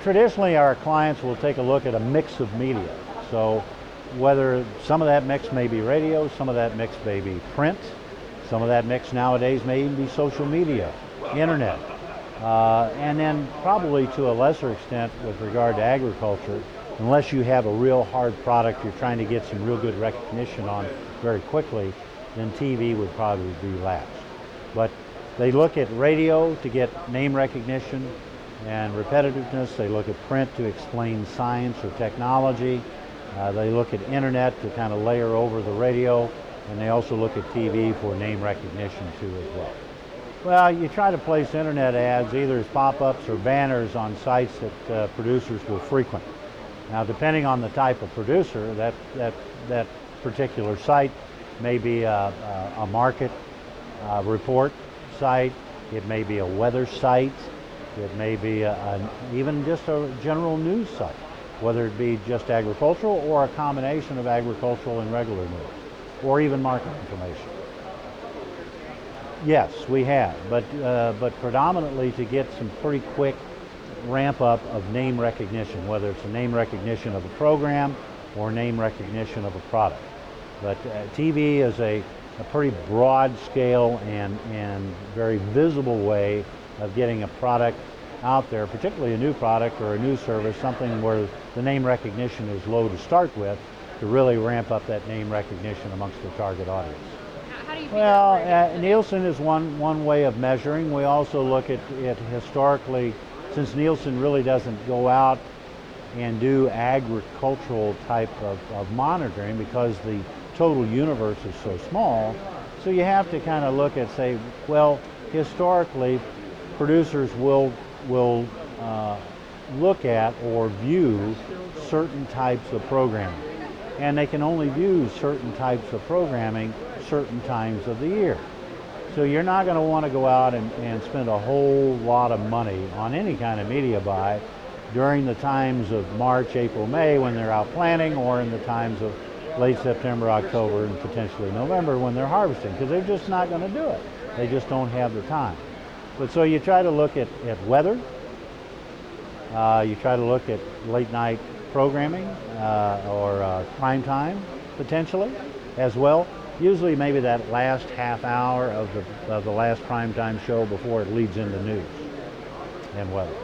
Traditionally, our clients will take a look at a mix of media. So whether some of that mix may be radio, some of that mix may be print, some of that mix nowadays may even be social media, internet, and then probably to a lesser extent with regard to agriculture, unless you have a real hard product you're trying to get some real good recognition on very quickly, then TV would probably be last. But they look at radio to get name recognition and repetitiveness. They look at print to explain science or technology. They look at internet to kind of layer over the radio, and they also look at TV for name recognition too as well. Well, you try to place internet ads either as pop-ups or banners on sites that producers will frequent. Now, depending on the type of producer, that particular site may be a market report site, it may be a weather site, it may be even just a general news site, whether it be just agricultural or a combination of agricultural and regular news, or even market information. Yes, we have, but predominantly to get some pretty quick ramp up of name recognition, whether it's a name recognition of a program or name recognition of a product. But TV is a pretty broad scale and very visible way of getting a product out there, particularly a new product or a new service, something where the name recognition is low to start with, to really ramp up that name recognition amongst the target audience. How do you Well, Nielsen is one way of measuring. We also look at it historically, since Nielsen really doesn't go out and do agricultural type of monitoring because the total universe is so small. So you have to kind of look at, say, well, historically, producers will look at or view certain types of programming. And they can only view certain types of programming certain times of the year. So you're not going to want to go out and spend a whole lot of money on any kind of media buy during the times of March, April, May when they're out planting, or in the times of late September, October, and potentially November when they're harvesting, because they're just not going to do it. They just don't have the time. But so you try to look at weather, you try to look at late night programming or prime time potentially as well. Usually maybe that last half hour of the last prime time show before it leads into news and weather.